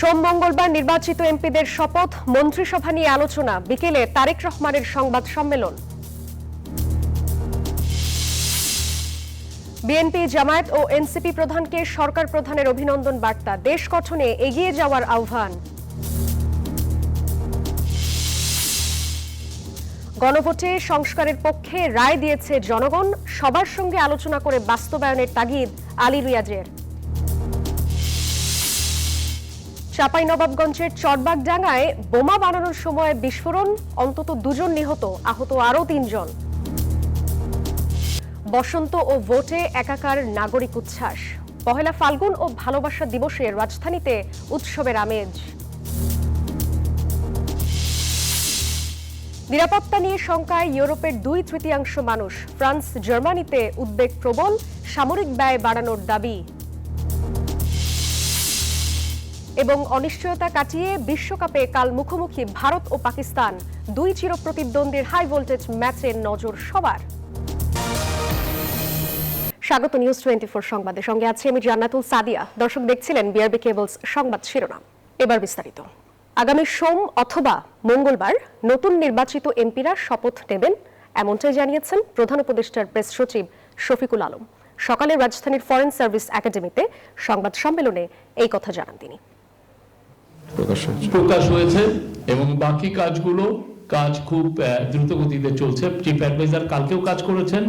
সোম মঙ্গলবার নির্বাচিত এমপিদের শপথ, মন্ত্রিসভা নিয়ে আলোচনা, বিকেলে তারেক রহমানের সংবাদ সম্মেলন। বিএনপি, জামায়াত ও এনসিপি প্রধানকে সরকার প্রধানের অভিনন্দন বার্তা, দেশ গঠনে এগিয়ে যাওয়ার আহ্বান। গণভোটে সংস্কারের পক্ষে রায় দিয়েছে জনগণ, সবার সঙ্গে আলোচনা করে বাস্তবায়নের তাগিদ আলী রিয়াজের। চাঁপাইনবাবগঞ্জের চরবাগডাঙ্গায় বোমা বানানোর সময় বিস্ফোরণ, অন্তত 2 জন নিহত, আহত আরও 3 জন। বসন্ত ও ভোটে একাকার নাগরিক উচ্ছ্বাস, পহেলা ফাল্গুন ও ভালোবাসা দিবসে রাজধানীতে উৎসবের আমেজ। নিরাপত্তা নিয়ে শঙ্কায় ইউরোপের 2/3 মানুষ, ফ্রান্স, জার্মানিতে উদ্বেগ প্রবল, সামরিক ব্যয় বাড়ানোর দাবি। এবং অনিশ্চয়তা কাটিয়ে বিশ্বকাপে কাল মুখোমুখি ভারত ও পাকিস্তান, 2 চিরপ্রতিদ্বন্দ্বীর হাই ভোল্টেজ ম্যাচে নজর সবার। স্বাগত নিউজ 24 সংবাদের সঙ্গে আছে আমি জান্নাতুল সাদিয়া। দর্শক দেখছিলেন বিআরবি কেবলস সংবাদ শিরোনাম, এবার বিস্তারিত। আগামী সোম অথবা মঙ্গলবার নতুন নির্বাচিত এমপিরা শপথ নেবেন, এমনটাই জানিয়েছেন প্রধান উপদেষ্টার প্রেস সচিব শফিকুল আলম। সকালে রাজধানীর ফরেন সার্ভিস একাডেমিতে সংবাদ সম্মেলনে এই কথা জানান তিনি। প্রকাশ হয়েছে এবং বাকি কাজ খুব দ্রুত গতিতে চলছে। চিফ অ্যাডভাইজার কালকেও কাজ করেছেন,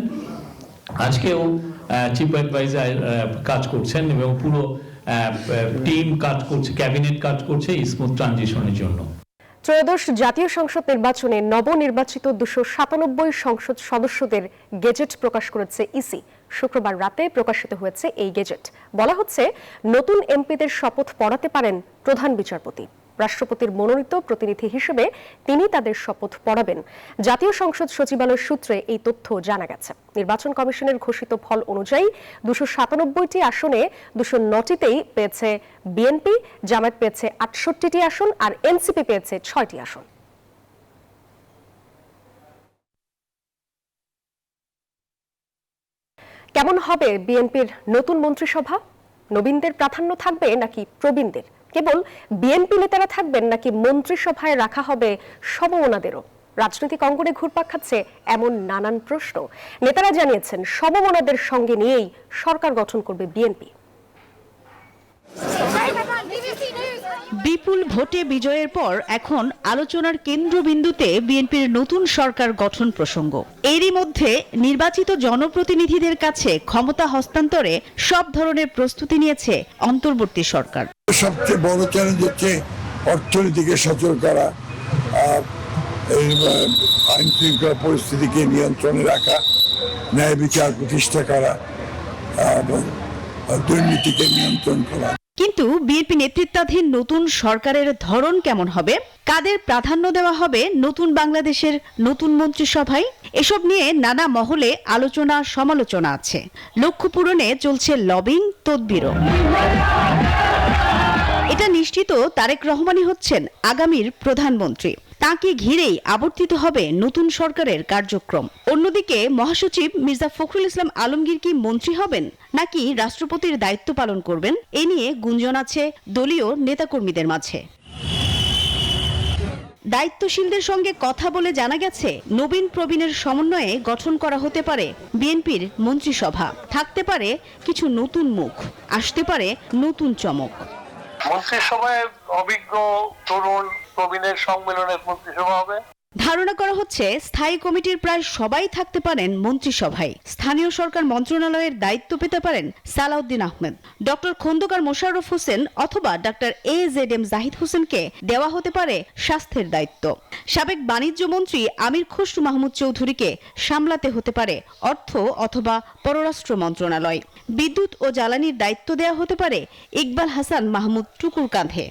আজকেও চিফ অ্যাডভাইজার কাজ করছেন এবং পুরো টিম কাজ করছে, ক্যাবিনেট কাজ করছে স্মুথ ট্রানজিশনের জন্য। ত্রয়োদশ জাতীয় সংসদ নির্বাচনে নবনির্বাচিত 297 সংসদ সদস্যদের গেজেট প্রকাশ করেছে ইসি। শুক্রবার রাতে প্রকাশিত হয়েছে এই গেজেট। বলা হচ্ছে, নতুন এমপিদের শপথ পড়াতে পারেন প্রধান বিচারপতি। রাষ্ট্রপতির মনোনীত প্রতিনিধি হিসেবে তিনি তাদের শপথ পড়াবেন। জাতীয় সংসদ সচিবালয় সূত্রে এই তথ্য জানা গেছে। নির্বাচন কমিশনের ঘোষিত ফল অনুযায়ী 297টি আসনে 209টিতেই পেয়েছে বিএনপি, জামায়াত পেয়েছে 68টি আসন আর এনসিপি পেয়েছে 6টি আসন। কেমন হবে বিএনপির নতুন মন্ত্রিসভা? নবীনদের প্রাধান্য থাকবে নাকি প্রবীণদের? কেবল বিএনপি নেতারা থাকবেন নাকি মন্ত্রিসভায় রাখা হবে সমমনাদেরও? রাজনৈতিক অঙ্গনে ঘুরপাক খাচ্ছে এমন নানান প্রশ্ন। নেতারা জানিয়েছেন, সমমনাদের সঙ্গে নিয়েই সরকার গঠন করবে বিএনপি। বিপুল ভোটে বিজয়ের পর এখন আলোচনার কেন্দ্রবিন্দুতে বিএনপির নতুন সরকার গঠন প্রসঙ্গ। এরই মধ্যে নির্বাচিত জনপ্রতিনিধিদের কাছে ক্ষমতা হস্তান্তরে সব ধরনের প্রস্তুতি নিয়েছে অন্তর্বর্তী সরকার। সবচেয়ে বড় চ্যালেঞ্জ হচ্ছে অর্থনীতিকে সচল করা, আইন শৃঙ্খলা পরিস্থিতিকে নিয়ন্ত্রণে রাখা, ন্যায় বিচার প্রতিষ্ঠা করা এবং দুর্নীতিকে নিয়ন্ত্রণ করা। কিন্তু বিএনপি নেতৃত্বাধীন নতুন সরকারের ধরন কেমন হবে, কাদের প্রাধান্য দেওয়া হবে নতুন বাংলাদেশের নতুন মন্ত্রিসভায়, এসব নিয়ে নানা মহলে আলোচনা সমালোচনা আছে। লক্ষ্য পূরণে চলছে লবিং তদবিরও। এটা নিশ্চিত তারেক রহমানই হচ্ছেন আগামীর প্রধানমন্ত্রী। তাকে ঘিরেই আবর্তিত হবে নতুন সরকারের কার্যক্রম। অন্যদিকে মহাসচিব মির্জা ফখরুল ইসলাম আলমগীর কি মন্ত্রী হবেন নাকি রাষ্ট্রপতির দায়িত্ব পালন করবেন, এ নিয়ে গুঞ্জন আছে দলীয় নেতাকর্মীদের মাঝে। দায়িত্বশীলদের সঙ্গে কথা বলে জানা গেছে, নবীন প্রবীণের সমন্বয়ে গঠন করা হতে পারে বিএনপির মন্ত্রিসভা। থাকতে পারে কিছু নতুন মুখ, আসতে পারে নতুন চমক। মন্ত্রিসভায় অভিজ্ঞ তরুণ প্রবীণের সম্মেলনের মন্ত্রিসভা হবে। ধারণা করা হচ্ছে, স্থায়ী কমিটির প্রায় সবাই থাকতে পারেন মন্ত্রিসভায়। স্থানীয় সরকার মন্ত্রণালয়ের দায়িত্ব পেতে পারেন সালাউদ্দিন আহমেদ, ডক্টর খন্দকার মোশাররফ হোসেন অথবা ডক্টর AZM জাহিদ হোসেনকে দেওয়া হতে পারে স্বাস্থ্যের দায়িত্ব। সাবেক বাণিজ্য মন্ত্রী আমির খসরু মাহমুদ চৌধুরীকে সামলাতে হতে পারে অর্থ অথবা পররাষ্ট্র মন্ত্রণালয়। বিদ্যুৎ ও জ্বালানির দায়িত্ব দেওয়া হতে পারে ইকবাল হাসান মাহমুদ টুকুর কাঁধে।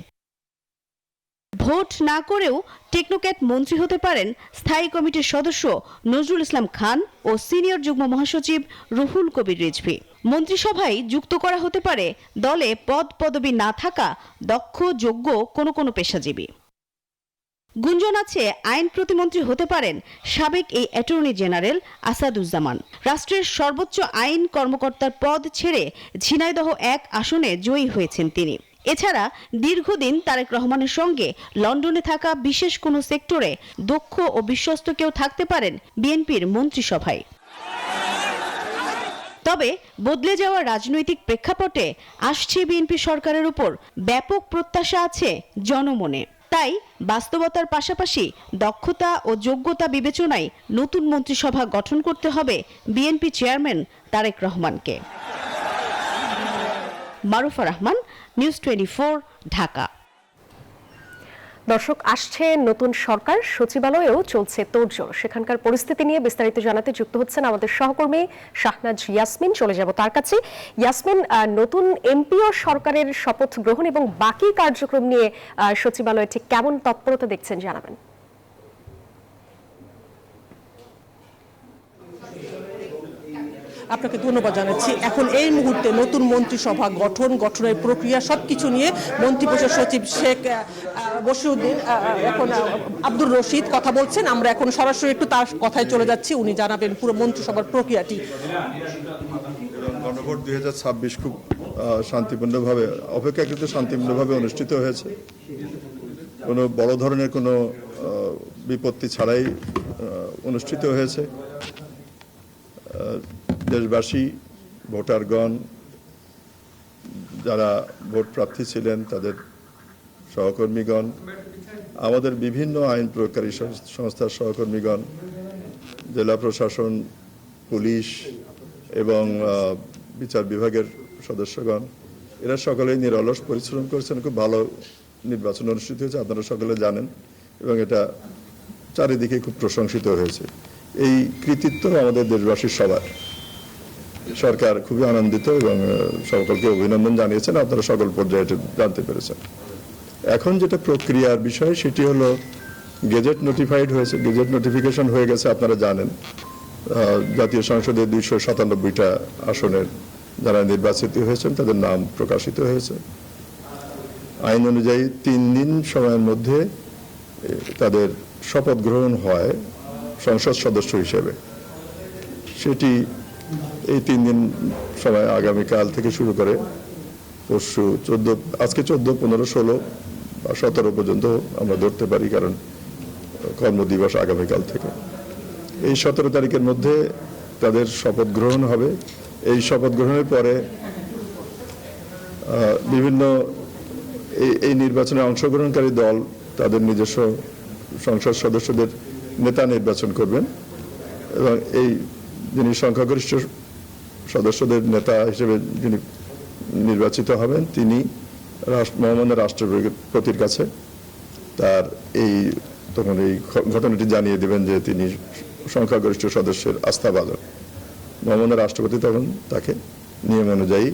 ভোট না করেও টেকনোক্যাট মন্ত্রী হতে পারেন স্থায়ী কমিটির সদস্য নজরুল ইসলাম খান ও সিনিয়র যুগ্ম মহাসচিব রুহুল কবির রিজভী। মন্ত্রিসভায় যুক্ত করা হতে পারে দলে পদ পদবি না থাকা দক্ষ যোগ্য কোনো পেশাজীবী। গুঞ্জন আছে, আইন প্রতিমন্ত্রী হতে পারেন সাবেক এই অ্যাটর্নি জেনারেল আসাদুজ্জামান। রাষ্ট্রের সর্বোচ্চ আইন কর্মকর্তার পদ ছেড়ে ঝিনাইদহ 1 আসনে জয়ী হয়েছেন তিনি। এছাড়া দীর্ঘদিন তারেক রহমানের সঙ্গে লন্ডনে থাকা বিশেষ কোনো সেক্টরে দক্ষ ও বিশ্বস্ত কেউ থাকতে পারেন বিএনপির মন্ত্রিসভায়। তবে বদলে যাওয়া রাজনৈতিক প্রেক্ষাপটে আসছে বিএনপি সরকারের উপর ব্যাপক প্রত্যাশা আছে জনমনে। তাই বাস্তবতার পাশাপাশি দক্ষতা ও যোগ্যতা বিবেচনায় নতুন মন্ত্রিসভা গঠন করতে হবে বিএনপি চেয়ারম্যান তারেক রহমানকে। মারুফা রহমান, নিউজ 24, ঢাকা। দর্শক, আসছে নতুন সরকার, সচিবালয়েও চলছে তোড়জোড়। সেখানকার পরিস্থিতি নিয়ে বিস্তারিত জানাতে যুক্ত হচ্ছেন আমাদের সহকর্মী শাহনাজ ইয়াসমিন। চলে যাব তার কাছে। ইয়াসমিন, নতুন এমপি ও সরকারের শপথ গ্রহণ এবং বাকি কার্যক্রম নিয়ে সচিবালয়ে ঠিক কেমন তৎপরতা দেখছেন জানাবেন। আপনাকে ধন্যবাদ জানাচ্ছি। এখন এই মুহূর্তে নতুন মন্ত্রিসভা গঠনের প্রক্রিয়া সবকিছু নিয়ে মন্ত্রিপরিষদ সচিব শেখ বশিরউদ্দিন এখন আব্দুর রশিদ কথা বলছেন। আমরা এখন সরাসরি একটু তার কথায় চলে যাচ্ছি, উনি জানাবেন পুরো মন্ত্রিসভার প্রক্রিয়াটি। গণভোট 2026 খুব শান্তিপূর্ণভাবে, অপেক্ষাকৃত শান্তিপূর্ণভাবে অনুষ্ঠিত হয়েছে। কোনো বড় ধরনের কোনো বিপত্তি ছাড়াই অনুষ্ঠিত হয়েছে। দেশবাসী, ভোটারগণ, যারা ভোট প্রার্থী ছিলেন, তাদের সহকর্মীগণ, আমাদের বিভিন্ন আইন প্রয়োগকারী সংস্থার সহকর্মীগণ, জেলা প্রশাসন, পুলিশ এবং বিচার বিভাগের সদস্যগণ, এরা সকলেই নিরলস পরিশ্রম করেছেন। খুব ভালো নির্বাচন অনুষ্ঠিত হয়েছে, আপনারা সকলে জানেন, এবং এটা চারিদিকে খুব প্রশংসিত হয়েছে। এই কৃতিত্ব আমাদের দেশবাসীর সবার। সরকার খুবই আনন্দিত এবং সকলকে অভিনন্দন জানিয়েছেন। আপনারা সকল পর্যায়ে এটা জানতে পেরেছেন। এখন যেটা প্রক্রিয়ার বিষয়, সেটি হলো গেজেট নোটিফাইড হয়েছে, গেজেট নোটিফিকেশন হয়ে গেছে। আপনারা জানেন জাতীয় সংসদের 297টা আসনের যারা নির্বাচিত হয়েছেন তাদের নাম প্রকাশিত হয়েছে। আইন অনুযায়ী 3 দিন সময়ের মধ্যে তাদের শপথ গ্রহণ হয় সংসদ সদস্য হিসেবে। সেটি এই 3 দিন সময় আগামীকাল থেকে শুরু করে পরশু আজকে 14, 15, 16 বা 17 পর্যন্ত আমরা ধরতে পারি, কারণ কর্মদিবস আগামীকাল থেকে। এই 17 তারিখের মধ্যে তাদের শপথ গ্রহণ হবে। এই শপথ গ্রহণের পরে বিভিন্ন এই নির্বাচনে অংশগ্রহণকারী দল তাদের নিজস্ব সংসদ সদস্যদের নেতা নির্বাচন করবেন এবং এই যিনি সংখ্যাগরিষ্ঠ সদস্যদের নেতা হিসেবে যিনি নির্বাচিত হবেন তিনি মহামান্য রাষ্ট্রপতির কাছে তার তখন এই ঘটনাটি জানিয়ে দেবেন যে তিনি সংখ্যাগরিষ্ঠ সদস্যের আস্থাভাজন। মহামান্য রাষ্ট্রপতি তখন তাকে নিয়ম অনুযায়ী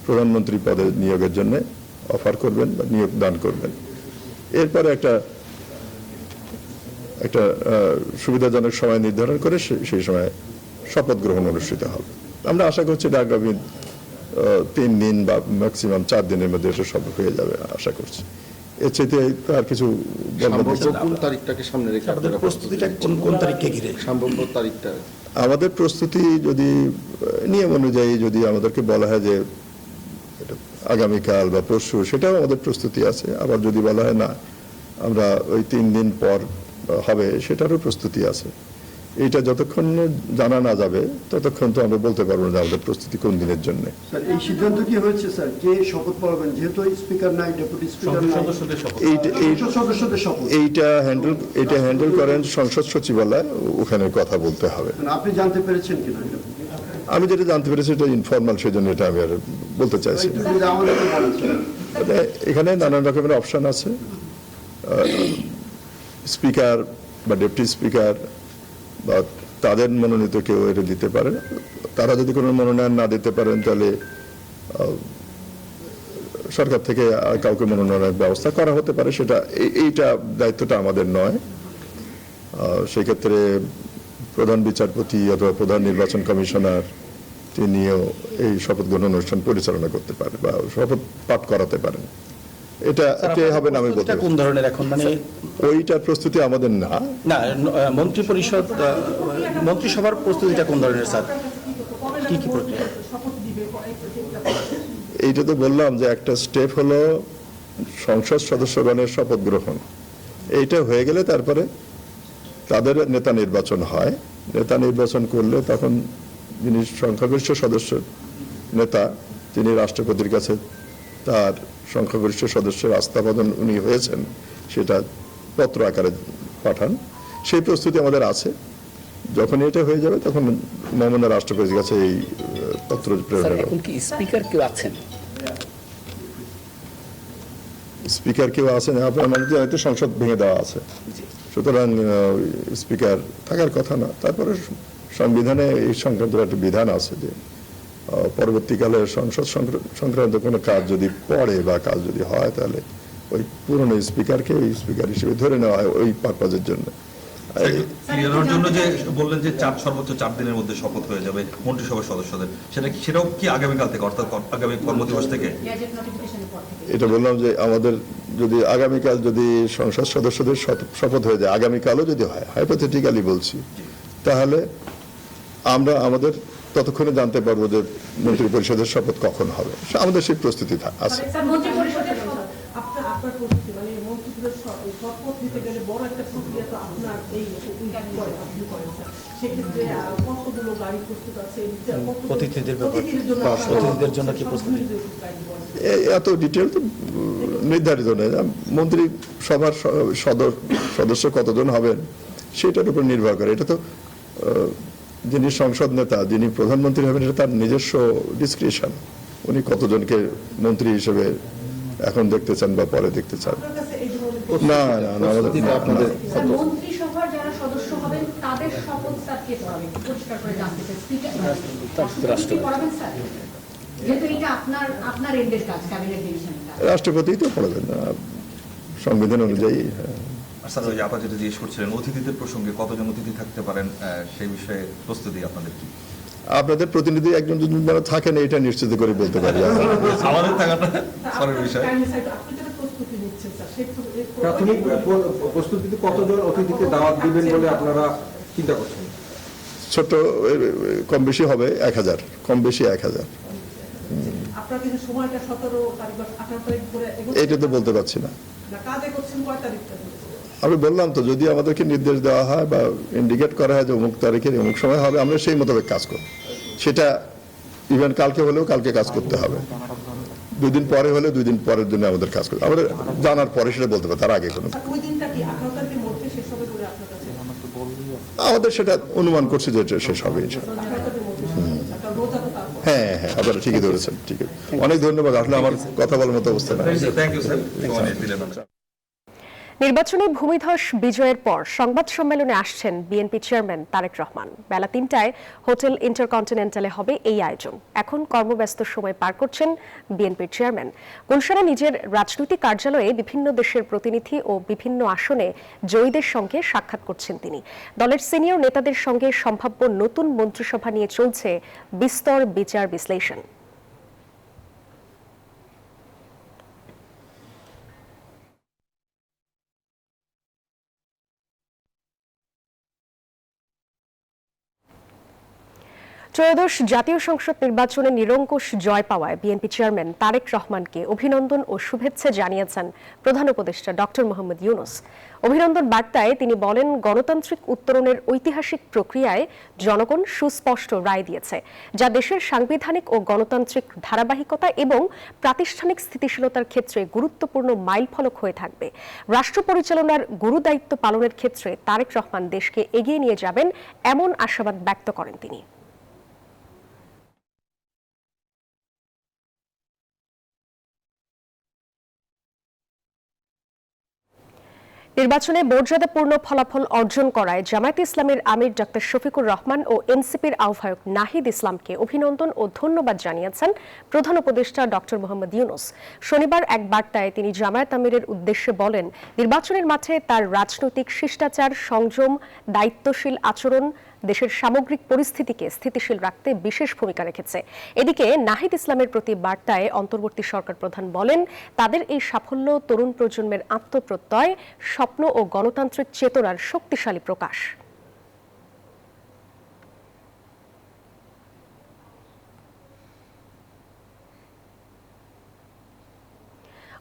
প্রধানমন্ত্রী পদে নিয়োগের জন্য অফার করবেন বা নিয়োগ দান করবেন। এরপরে একটা সুবিধাজনক সময় নির্ধারণ করে সেই সময় শপথ গ্রহণ অনুষ্ঠিত হবে। আমরা আশা করছি এটা আগামী 3 দিন বা ম্যাক্সিমাম 4 দিনের মধ্যে এটা সব হয়ে যাবে আশা করছি। এর চাইতে আর কিছু কোন তারিখটাকে সামনে রেখে আপনাদের প্রস্তুতিটা কোন তারিখকে ঘিরে সম্ভাব্য তারিখটা? আমাদের প্রস্তুতি যদি নিয়ম অনুযায়ী যদি আমাদেরকে বলা হয় যে এটা আগামীকাল বা পরশু, সেটাও আমাদের প্রস্তুতি আছে। আবার যদি বলা হয় না আমরা ওই 3 দিন পর হবে, সেটারও প্রস্তুতি আছে। এটা যতক্ষণ জানা না যাবে ততক্ষণ তো আমরা বলতে পারবো না যে আমাদের প্রস্তুতি কোন দিনের জন্য। স্যার, এই সিদ্ধান্ত কি হয়েছে স্যার, কে শপথ পড়াবেন? যেহেতু স্পিকার নাই, ডেপুটি স্পিকার নাই, সদস্যদের শপথ এইটা হ্যান্ডেল করেন সংসদ সচিবালয়, ওখানে কথা বলতে হবে। আপনি জানতে পেরেছেন কিনা? আমি যেটা জানতে পেরেছি এটা ইনফরমাল, সেই জন্য এটা আমি আর বলতে চাইছি। এখানে নানান রকমের অপশন আছে। স্পিকার বা ডেপুটি স্পিকার বা তাদের মনোনীত কেউ এটা দিতে পারে। তারা যদি কোনো মনোনয়ন না দিতে পারেন তাহলে সরকার থেকে কাউকে মনোনয়নের ব্যবস্থা করা হতে পারে। এইটা দায়িত্বটা আমাদের নয়। সেক্ষেত্রে প্রধান বিচারপতি অথবা প্রধান নির্বাচন কমিশনার তিনিও এই শপথ গ্রহণ অনুষ্ঠান পরিচালনা করতে পারে বা শপথ পাঠ করাতে পারেন। এটা হবে না আমি বলতে। কোন ধরনের এখন মানে ওইটার প্রস্তুতি আমাদের না। মন্ত্রিসভার প্রস্তুতিটা কোন ধরনের স্যার? কি প্রক্রিয়া? এইটা তো বললাম যে একটা স্টেপ হলো সংসদ সদস্যগণের শপথ গ্রহণ, এইটা হয়ে গেলে তারপরে তাদের নেতা নির্বাচন হয়। নেতা নির্বাচন করলে তখন যিনি সংখ্যাগরিষ্ঠ সদস্য নেতা, তিনি রাষ্ট্রপতির কাছে তার সংখ্যাগরিষ্ঠ সদস্যের আস্থাভাজন উনি হয়েছেন সেটা পত্র আকারে পাঠান। সেই প্রস্তুতি আমাদের আছে। যখন এটা হয়ে যাবে তখন মাননীয় রাষ্ট্রপতির কাছে এই পত্র প্রেরণ হবে। এখন কি স্পিকার কেউ আছেন? স্পিকার কেউ আছেন? আপনার মানে তো সংসদ ভেঙে দেওয়া আছে, সুতরাং স্পিকার থাকার কথা না। তারপরে সংবিধানে এই সংক্রান্ত একটা বিধান আছে যে পরবর্তীকালে সংসদ সংক্রান্ত কোনো কাজ যদি পড়ে বা কাজ যদি হয় তাহলে ওই পুরনো স্পিকারকে ওই স্পিকার হিসেবে ধরে নেওয়া হয় ওই পারপাজের জন্য। ক্লিয়ারের জন্য যে বললেন যে সর্বোচ্চ 4 দিনের মধ্যে শপথ হয়ে যাবে মন্ত্রিসভার সদস্যদের, সেটাও কি আগামীকাল থেকে, অর্থাৎ আগামী কর্মদিবস থেকে? এটা বললাম যে আমাদের যদি আগামীকাল যদি সংসদ সদস্যদের শপথ হয়ে যায়, আগামীকালও যদি হয়, হাইপোথেটিক্যালি বলছি, তাহলে আমরা আমাদের ততক্ষণে জানতে পারবো যে মন্ত্রী পরিষদের শপথ কখন হবে। আমাদের সেই প্রস্তুতি আছে। অতিথিদের জন্য কি প্রস্তুতি? এত ডিটেল তো নির্ধারিত নয়। মন্ত্রী সভার সদস্য কতজন হবেন সেটার উপর নির্ভর করে। এটা তো যিনি সংসদ নেতা, যিনি প্রধানমন্ত্রী হবেন, এটা তার নিজস্ব ডিসক্রিপশন। উনি কতজনকে মন্ত্রী হিসেবে এখন দেখতে চান বা পরে দেখতে চান। না না না, আপনাদের মন্ত্রিসভার যারা সদস্য হবেন তাদের শপথ স্যার কে পড়াবেন? পরিষ্কার করে জানতে চাই। স্পিকার রাষ্ট্রপতি পড়াবেন স্যার, যেহেতু এটা আপনার এন্ডের কাজ, ক্যাবিনেট ডিভিশনের কাজ। রাষ্ট্রপতি তো পড়াবেন না সংবিধান অনুযায়ী। স্যার, ওই আপা যেটা জিজ্ঞেস করছিলেন অতিথিদের প্রসঙ্গে, কতজন অতিথি থাকতে পারেন সেই বিষয়ে প্রস্তুতি আপনাদের কি? আপনাদের প্রতিনিধি একজন দুজন যারা থাকেন এটা নিশ্চিত করে বলতে পারি। আমাদের থাকাটা পরের বিষয়। প্রাথমিক প্রস্তুতিতে কতজন অতিথিকে দাওয়াত দিবেন বলে আপনারা চিন্তা করছেন? ছোট কম বেশি হবে 1000, কম বেশি 1000। এটা তো বলতে পারছি না। আমি বললাম তো, যদি আমাদেরকে নির্দেশ দেওয়া হয় বা ইন্ডিকেট করা হয় যে অমুক তারিখের অমুক সময় হবে, আমরা সেই মোতাবেক কাজ করব। সেটা ইভেন কালকে হলেও কালকে কাজ করতে হবে, 2 দিন পরে হলে 2 দিন পরের জন্য আমাদের কাজ করতে, আমাদের জানার পরে সেটা বলতে পারে, তার আগে কোনো। আমাদের সেটা অনুমান করছি যে শেষ হবে। হ্যাঁ হ্যাঁ, আপনারা ঠিকই ধরেছেন। ঠিক আছে, অনেক ধন্যবাদ। আসলে আমার কথা বলার মতো অবস্থা না। নির্বাচনে ভূমিধস বিজয়ের পর সংবাদ সম্মেলনে আসছেন বিএনপি চেয়ারম্যান তারেক রহমান। বেলা 3টায় হোটেল ইন্টারকন্টিনেন্টালে হবে এই আয়োজন। এখন কর্মব্যস্ত সময় পার করছেন বিএনপির চেয়ারম্যান। গুলশানে নিজের রাজনৈতিক কার্যালয়ে বিভিন্ন দেশের প্রতিনিধি ও বিভিন্ন আসনে জয়ীদের সঙ্গে সাক্ষাৎ করছেন তিনি। দলের সিনিয়র নেতাদের সঙ্গে সম্ভাব্য নতুন মন্ত্রিসভা নিয়ে চলছে বিস্তর বিচার বিশ্লেষণ। ত্রয়োদশ জাতীয় সংসদ নির্বাচনে নিরঙ্কুশ জয় পাওয়ায় বিএনপি চেয়ারম্যান তারেক রহমানকে অভিনন্দন ও শুভেচ্ছা জানিয়েছেন প্রধান উপদেষ্টা ডক্টর মোহাম্মদ ইউনূস। অভিনন্দন বার্তায় তিনি বলেন, গণতান্ত্রিক উত্তরণের ঐতিহাসিক প্রক্রিয়ায় জনগণ সুস্পষ্ট রায় দিয়েছে, যা দেশের সাংবিধানিক ও গণতান্ত্রিক ধারাবাহিকতা এবং প্রাতিষ্ঠানিক স্থিতিশীলতার ক্ষেত্রে গুরুত্বপূর্ণ মাইলফলক হয়ে থাকবে। রাষ্ট্র পরিচালনার গুরুদায়িত্ব পালনের ক্ষেত্রে তারেক রহমান দেশকে এগিয়ে নিয়ে যাবেন এমন আশাবাদ ব্যক্ত করেন তিনি। নির্বাচনে মর্যাদাপূর্ণ ফলাফল অর্জন করায় জামায়াতে ইসলামের আমির ডক্টর শফিকুর রহমান ও এনসিপির আহ্বায়ক নাহিদ ইসলামকে অভিনন্দন ও ধন্যবাদ জানিয়েছেন প্রধান উপদেষ্টা ডক্টর মোহাম্মদ ইউনূস। শনিবার এক বার্তায় তিনি জামায়াত আমিরের উদ্দেশ্যে বলেন, নির্বাচনের মাঠে তার রাজনৈতিক শিষ্টাচার, সংযম, দায়িত্বশীল আচরণ দেশের সামগ্রিক পরিস্থিতিকে স্থিতিশীল রাখতে বিশেষ ভূমিকা রেখেছে। এদিকে নাহিদ ইসলামের প্রতি বার্তায় অন্তর্বর্তী সরকার প্রধান বলেন, তাদের এই সাফল্য তরুণ প্রজন্মের আত্মপ্রত্যয়, স্বপ্ন ও গণতান্ত্রিক চেতনার শক্তিশালী প্রকাশ।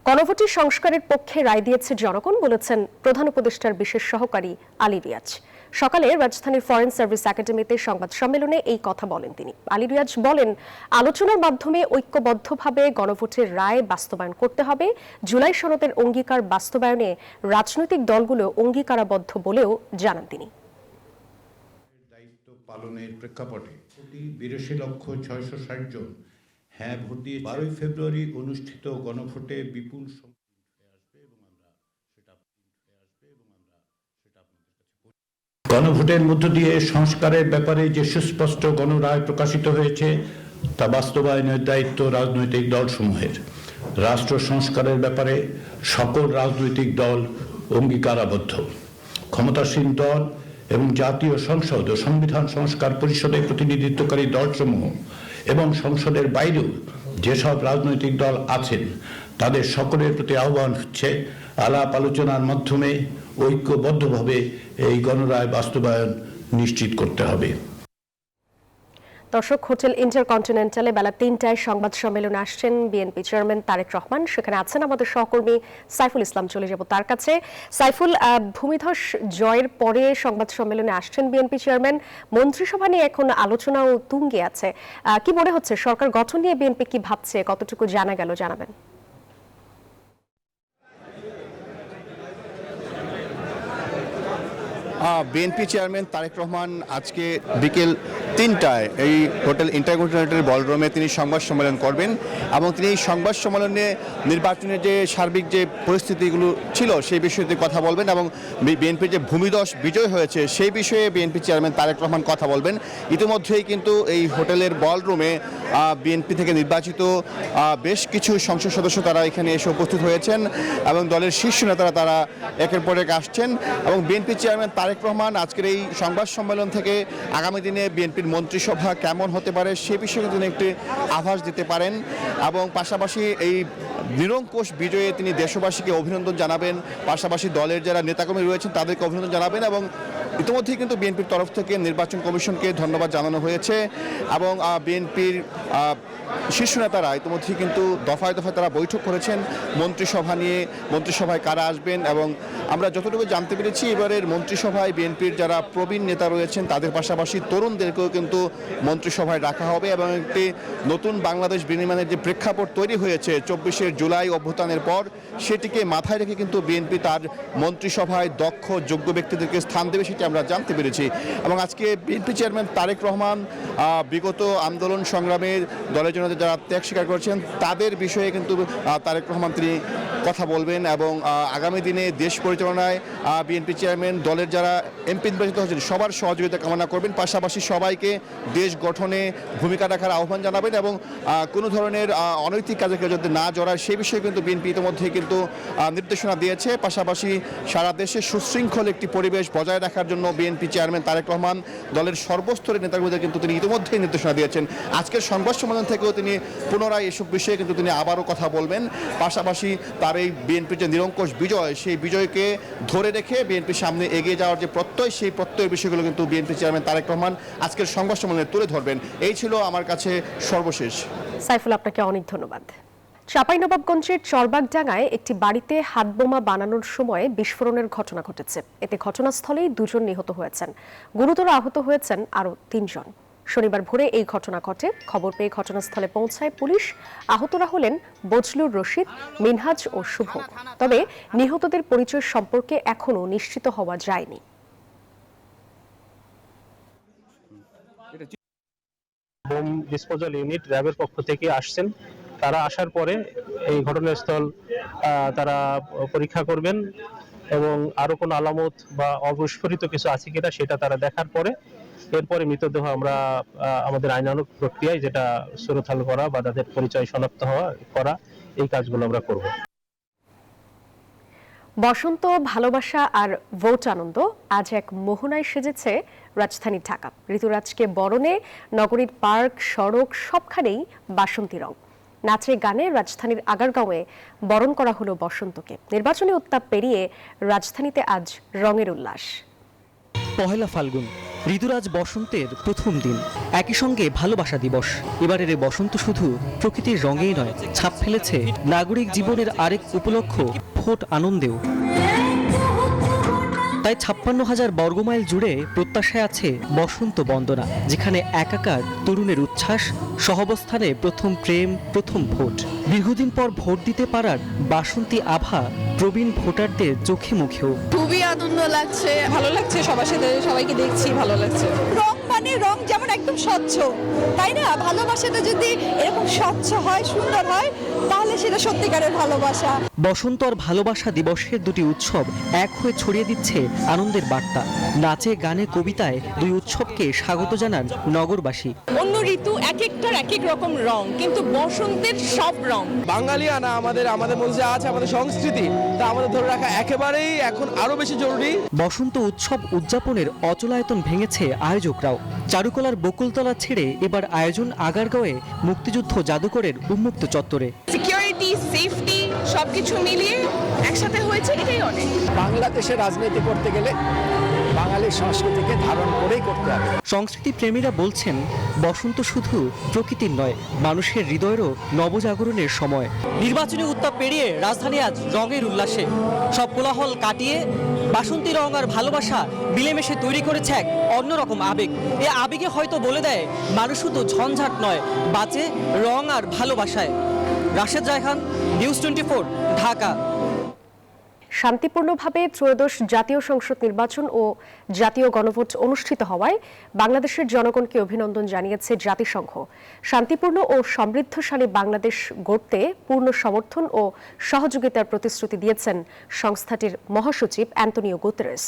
গণভোট সংস্কারের পক্ষে রায় দিয়েছে জনগণ বলেছেন প্রধান উপদেষ্টার বিশেষ সহকারী আলী রিয়াজ। সকালে রাজধানীর ফরেন সার্ভিস একাডেমিতে সংবাদ সম্মেলনে এই কথা বলেন তিনি। আলী রিয়াজ বলেন, আলোচনার মাধ্যমে ঐক্যবদ্ধভাবে গণভোটের রায় বাস্তবায়ন করতে হবে। জুলাই সনদের অঙ্গীকার বাস্তবায়নে রাজনৈতিক দলগুলো অঙ্গীকারাবদ্ধ বলেও জানান তিনি। দায়িত্ব পালনের প্রেক্ষাপটে 82,660,000 জন হ্যাঁ ভোট দিয়ে 12 ফেব্রুয়ারি অনুষ্ঠিত গণভোটে বিপুল গণভোটের মধ্য দিয়ে সংস্কারের ব্যাপারে যে সুস্পষ্ট গণরায় প্রকাশিত হয়েছে তা বাস্তবায়নের দায়িত্ব রাজনৈতিক দলসমূহের। রাষ্ট্র সংস্কারের ব্যাপারে সকল রাজনৈতিক দল অঙ্গীকারাবদ্ধ। ক্ষমতাসীন দল এবং জাতীয় সংসদ ও সংবিধান সংস্কার পরিষদে প্রতিনিধিত্বকারী দলসমূহ এবং সংসদের বাইরেও যেসব রাজনৈতিক দল আছেন তাদের সকলের প্রতি আহ্বান হচ্ছে আলাপ আলোচনার মাধ্যমে ঐক্যবদ্ধভাবে এই গণরায় বাস্তবায়ন নিশ্চিত করতে হবে। দর্শক, হোটেল ইন্টারকন্টিনেন্টালে বেলা ৩টায় সংবাদ সম্মেলনে আসছেন বিএনপি চেয়ারম্যান তারেক রহমান। সেখানে আছেন আমাদের সহকর্মী সাইফুল ইসলাম। চলে যাব তার কাছে। সাইফুল, ভূমিধস জয়ের পরে সংবাদ সম্মেলনে আসছেন বিএনপি চেয়ারম্যান। মন্ত্রিসভা নিয়ে এখন আলোচনাও তুঙ্গে আছে। কি মনে হচ্ছে, সরকার গঠন নিয়ে বিএনপি কি ভাবছে, কতটুকু জানা গেল জানাবেন? বিএনপি চেয়ারম্যান তারেক রহমান আজকে বিকেল ৩টায় এই হোটেল ইন্টারকন্টিনেন্টাল বলরুমে তিনি সংবাদ সম্মেলন করবেন এবং তিনি এই সংবাদ সম্মেলনে নির্বাচনের যে সার্বিক যে পরিস্থিতিগুলো ছিল সেই বিষয়ে কথা বলবেন এবং বিএনপির যে ভূমিধস বিজয় হয়েছে সেই বিষয়ে বিএনপি চেয়ারম্যান তারেক রহমান কথা বলবেন। ইতিমধ্যেই কিন্তু এই হোটেলের বলরুমে বিএনপি থেকে নির্বাচিত বেশ কিছু সংসদ সদস্য তারা এখানে এসে উপস্থিত হয়েছেন এবং দলের শীর্ষ নেতারা তারা একের পর এক আসছেন এবং বিএনপি চেয়ারম্যান তারেক রহমান আজকের এই সংবাদ সম্মেলন থেকে আগামী দিনে বিএনপির মন্ত্রিসভা কেমন হতে পারে সে বিষয়ে তিনি একটি আভাস দিতে পারেন এবং পাশাপাশি এই নিরঙ্কুশ বিজয়ে তিনি দেশবাসীকে অভিনন্দন জানাবেন, পাশাপাশি দলের যারা নেতাকর্মী রয়েছেন তাদেরকে অভিনন্দন জানাবেন এবং ইতিমধ্যেই কিন্তু বিএনপির তরফ থেকে নির্বাচন কমিশনকে ধন্যবাদ জানানো হয়েছে এবং বিএনপির শীর্ষ নেতারা ইতিমধ্যেই কিন্তু দফায় দফায় তারা বৈঠক করেছেন মন্ত্রিসভা নিয়ে, মন্ত্রিসভায় কারা আসবেন এবং আমরা যতটুকু জানতে পেরেছি এবারের মন্ত্রিসভায় বিএনপির যারা প্রবীণ নেতা রয়েছেন তাদের পাশাপাশি তরুণদেরকেও কিন্তু মন্ত্রিসভায় রাখা হবে এবং একটি নতুন বাংলাদেশ বিনির্মাণের যে প্রেক্ষাপট তৈরি হয়েছে 24শে জুলাই অভ্যুত্থানের পর সেটিকে মাথায় রেখে কিন্তু বিএনপি তার মন্ত্রিসভায় দক্ষ যোগ্য ব্যক্তিদেরকে স্থান দেবে সেটি আমরা জানতে পেরেছি এবং আজকে বিএনপি চেয়ারম্যান তারেক রহমান বিগত আন্দোলন সংগ্রামে দলের জন্য যারা ত্যাগ স্বীকার করেছেন তাদের বিষয়ে কিন্তু তারেক রহমান তিনি কথা বলবেন এবং আগামী দিনে দেশ পরিচালনায় বিএনপি চেয়ারম্যান দলের যারা এমপি নির্বাচিত হয়েছেন সবার সহযোগিতা কামনা করবেন, পাশাপাশি সবাইকে দেশ গঠনে ভূমিকা রাখার আহ্বান জানাবেন এবং কোনো ধরনের অনৈতিক কাজে কেউ যাতে না জড়ায় সেই বিষয়ে কিন্তু বিএনপি ইতিমধ্যে কিন্তু নির্দেশনা দিয়েছে। পাশাপাশি সারা দেশে সুশৃঙ্খল একটি পরিবেশ বজায় রাখার জন্য বিএনপি চেয়ারম্যান তারেক রহমান দলের সর্বস্তরের নেতাকর্মীদের কিন্তু তিনি ইতিমধ্যেই নির্দেশনা দিয়েছেন। আজকের সংবাদ সম্মেলন থেকেও তিনি পুনরায় এসব বিষয়ে কিন্তু তিনি আবারও কথা বলবেন। পাশাপাশি তার এই বিএনপির যে নিরঙ্কুশ বিজয় সেই বিজয়কে ধরে রেখে বিএনপির সামনে এগিয়ে যাওয়ার যে প্রত্যয় সেই প্রত্যয়ের বিষয়গুলো কিন্তু বিএনপি চেয়ারম্যান তারেক রহমান আজকের সংবাদ সম্মেলনে তুলে ধরবেন। এই ছিল আমার কাছে সর্বশেষ। সাইফুল, আপনাকে অনেক ধন্যবাদ। চাঁপাইনবাবগঞ্জের চরবাগডাঙ্গায় একটি বাড়িতে হাতবোমা বানানোর সময় বিস্ফোরণের ঘটনা ঘটেছে। এতে ঘটনাস্থলেই 2 জন নিহত হয়েছেন, গুরুতর আহত হয়েছেন আরও 3 জন। শনিবার ভোরে এই ঘটনা ঘটে। খবর পেয়ে ঘটনাস্থলে পৌঁছায় পুলিশ। আহতরা হলেন বজলুর রশিদ, মিনহাজ ও শুভ। তবে নিহতদের পরিচয় সম্পর্কে এখনও নিশ্চিত হওয়া যায়নি। বোম ডিসপোজাল ইউনিট র্যাবের পক্ষ থেকে আসছেন। তারা আসার পরে এই ঘটনাস্থল তারা পরীক্ষা করবেন এবং আরো কোনো আলামত বা অবিস্ফোরিত কিছু আছে কিনা সেটা তারা দেখার পরে এরপরে মৃতদেহ আমরা আমাদের আইনানুগ প্রক্রিয়ায় যেটা সুরতাল করা বা তাদের পরিচয় শনাক্ত করা এই কাজগুলো আমরা করব। বসন্ত, ভালোবাসা আর ভোট আনন্দ আজ এক মোহনায় সেজেছে রাজধানী ঢাকা। ঋতুরাজকে বরণে নগরীর পার্ক, সড়ক সবখানেই বাসন্তী রং। নাচে গানে রাজধানীর আগারগাঁওয়ে বরণ করা হলো বসন্তকে। নির্বাচনী উত্তাপ পেরিয়ে রাজধানীতে আজ রঙের উল্লাস। পহেলা ফাল্গুন, ঋতুরাজ বসন্তের প্রথম দিন, একই সঙ্গে ভালোবাসা দিবস। এবারের এই বসন্ত শুধু প্রকৃতির রঙেই নয়, ছাপ ফেলেছে নাগরিক জীবনের আরেক উপলক্ষ ভোট আনন্দেও। তাই 56,000 বর্গমাইল জুড়ে প্রত্যাশায় আছে বসন্ত বন্দনা, যেখানে একাকার তরুণের উচ্ছ্বাস, সহাবস্থানে প্রথম প্রেম, প্রথম ভোট। দীর্ঘদিন পর ভোট দিতে পারার বাসন্তী আভা প্রবীণ ভোটারদের চোখে মুখেও। খুবই আনন্দ লাগছে, ভালো লাগছে, সবার সাথে সবাইকে দেখছি, ভালো লাগছে। রং মানে রং যেমন একদম স্বচ্ছ, তাই না? ভালোবাসাটা যদি এরকম স্বচ্ছ হয়, সুন্দর হয়, তাহলে সেটা সত্যিকারের ভালোবাসা। বসন্ত আর ভালোবাসা দিবসের দুটি উৎসব এক হয়ে ছড়িয়ে দিচ্ছে আনন্দের বার্তা। নাচে, গানে, কবিতায় দুই উৎসবকে স্বাগত জানান নগরবাসী। অন্য ঋতু এক একটার এক এক রকম রং, কিন্তু বসন্তের সব রং। বাঙালিয়ানা আমাদের মধ্যে আছে, আমাদের সংস্কৃতি, তা আমাদের ধরে রাখা একেবারেই এখন আরো বেশি জরুরি। বসন্ত উৎসব উদযাপনের অচলায়তন ভেঙেছে আয়োজকরাও। চারুকলার বকুলতলা ছেড়ে এবার আয়োজন আগারগাঁওয়ে মুক্তিযুদ্ধ জাদুঘরের উন্মুক্ত চত্বরে। সিকিউরিটি, সেফটি সবকিছু মিলিয়ে একসাথে হয়েছে, এটাই অনেক। বাংলাদেশে রাজনীতি করতে গেলে বাঙালির সংস্কৃতিকে ধারণ করেই করতে হবে। সংস্কৃতি প্রেমীরা বলছেন, বসন্ত শুধু প্রকৃতির নয়, মানুষের হৃদয়েরও নবজাগরণের সময়। নির্বাচনী উত্তাপ পেরিয়ে রাজধানী আজ রঙের উল্লাসে। সব কোলাহল কাটিয়ে বাসন্তী রং আর ভালোবাসা মিলেমিশে তৈরি করেছে এক অন্যরকম আবেগ। এ আবেগে হয়তো বলে দেয়, মানুষ শুধু ঝঞ্ঝাট নয়, বাঁচে রং আর ভালোবাসায়। রাশেদ জায়খান, নিউজ 24, ঢাকা। শান্তিপূর্ণভাবে ত্রয়োদশ জাতীয় সংসদ নির্বাচন ও জাতীয় গণভোট অনুষ্ঠিত হওয়ায় বাংলাদেশের জনগণকে অভিনন্দন জানিয়েছে জাতিসংঘ। শান্তিপূর্ণ ও সমৃদ্ধশালী বাংলাদেশ গড়তে পূর্ণ সমর্থন ও সহযোগিতার প্রতিশ্রুতি দিয়েছেন সংস্থাটির মহাসচিব অ্যান্টনিও গুতেরেস।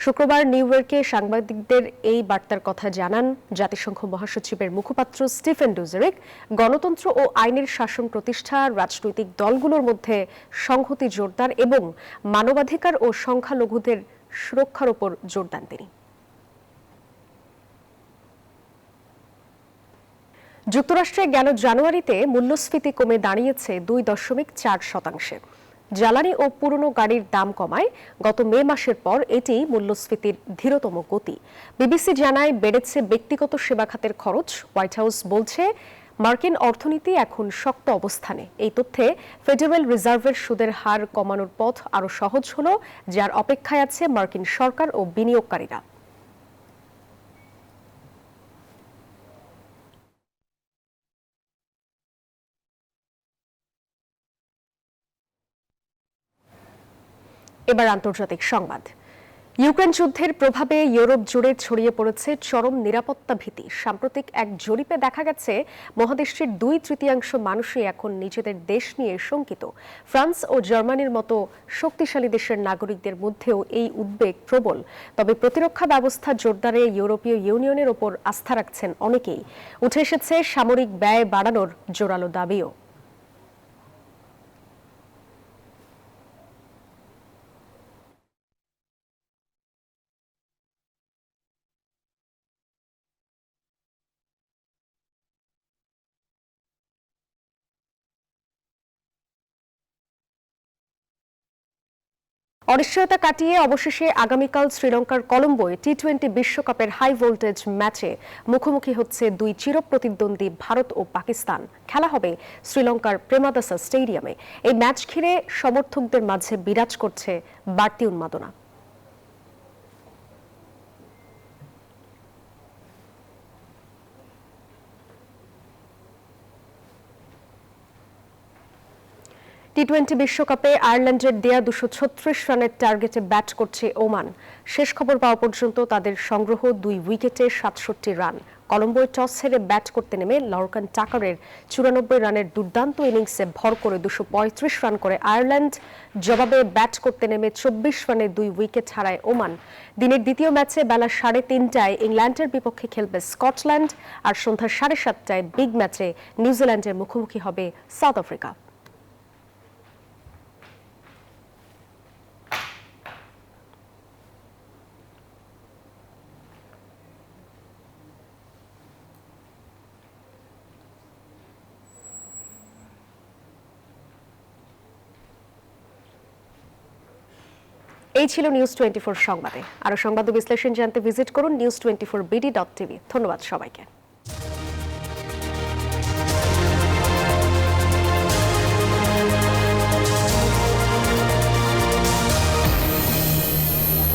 শুক্রবার নিউ ইয়র্কে সাংবাদিকদের এই বার্তার কথা জানান জাতিসংঘ মহাসচিবের মুখপাত্র স্টিফেন ডুজারিক। গণতন্ত্র ও আইনের শাসন প্রতিষ্ঠা, রাজনৈতিক দলগুলোর মধ্যে সংহতি জোরদার এবং মানবাধিকার ও সংখ্যালঘুদের সুরক্ষার উপর জোর দেন তিনি। যুক্তরাষ্ট্রে গেল জানুয়ারিতে মূল্যস্ফীতি কমে দাঁড়িয়েছে 2.4%। জ্বালানি ও পুরনো গাড়ির দাম কমায় গত মে মাসের পর এটি মূল্যস্ফীতির ধীরতম গতি। বিবিসি জানায়, বেড়েছে ব্যক্তিগত সেবা খাতের খরচ। হোয়াইট হাউস বলছে, মার্কিন অর্থনীতি এখন শক্ত অবস্থানে। এই তথ্যে ফেডারেল রিজার্ভের সুদের হার কমানোর পথ আরও সহজ হলো, যার অপেক্ষায় আছে মার্কিন সরকার ও বিনিয়োগকারীরা। এবার আন্তর্জাতিক সংবাদ। ইউক্রেন যুদ্ধের প্রভাবে ইউরোপ জুড়ে ছড়িয়ে পড়েছে চরম নিরাপত্তা ভীতি। সাম্প্রতিক এক জরিপে দেখা গেছে, মহাদেশটির 2/3 মানুষই এখন নিজেদের দেশ নিয়ে শঙ্কিত। ফ্রান্স ও জার্মানির মতো শক্তিশালী দেশের নাগরিকদের মধ্যেও এই উদ্বেগ প্রবল। তবে প্রতিরক্ষা ব্যবস্থা জোরদারে ইউরোপীয় ইউনিয়নের ওপর আস্থা রাখছেন অনেকেই। উঠে এসেছে সামরিক ব্যয় বাড়ানোর জোরালো দাবিও। অনিশ্চয়তা কাটিয়ে অবশেষে আগামীকাল শ্রীলঙ্কার কলম্বোয় টি-20 বিশ্বকাপের হাই ভোল্টেজ ম্যাচে মুখোমুখি হচ্ছে দুই চিরপ্রতিদ্বন্দ্বী ভারত ও পাকিস্তান। খেলা হবে শ্রীলঙ্কার প্রেমাদাসা স্টেডিয়ামে। এই ম্যাচ ঘিরে সমর্থকদের মাঝে বিরাজ করছে বাড়তি উন্মাদনা। টি-20 বিশ্বকাপে আয়ারল্যান্ডের দেয়া 236 রানের টার্গেটে ব্যাট করছে ওমান। শেষ খবর পাওয়া পর্যন্ত তাদের সংগ্রহ 2 উইকেটে 67 রান। কলম্বোয় টস হেরে ব্যাট করতে নেমে লরকান টাকারের 94 রানের দুর্দান্ত ইনিংসে ভর করে 235 রান করে আয়ারল্যান্ড। জবাবে ব্যাট করতে নেমে 24 রানে 2 উইকেট হারায় ওমান। দিনের দ্বিতীয় ম্যাচে বেলা 3:30টায় ইংল্যান্ডের বিপক্ষে খেলবে স্কটল্যান্ড, আর সন্ধ্যা 7:30টায় বিগ ম্যাচে নিউজিল্যান্ডের মুখোমুখি হবে সাউথ আফ্রিকা। এই ছিল নিউজ 24 সংবাদে। আরো সংবাদ ও বিশ্লেষণ জানতে ভিজিট করুন news24bd.tv। ধন্যবাদ সবাইকে।